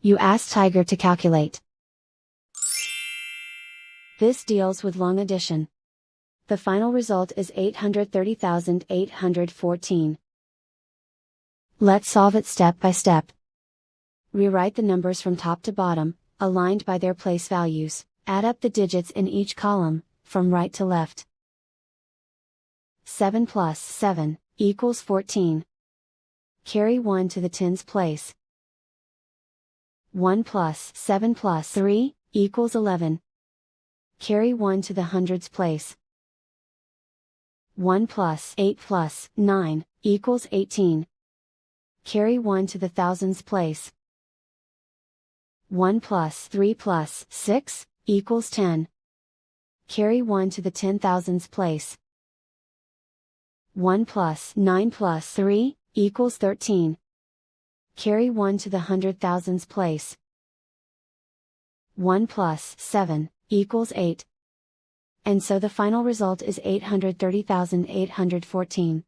You ask Tiger to calculate. This deals with long addition. The final result is 830,814. Let's solve it step by step. Rewrite the numbers from top to bottom, aligned by their place values, add up the digits in each column, from right to left. 7 plus 7 equals 14. Carry 1 to the tens place. 1 plus 7 plus 3 equals 11. Carry 1 to the hundreds place. 1 plus 8 plus 9 equals 18. Carry 1 to the thousands place. 1 plus 3 plus 6 equals 10. Carry 1 to the 10,000s place. 1 plus 9 plus 3 equals 13. Carry 1 to the 100,000s place. 1 plus 7 equals 8. And so the final result is 830,814.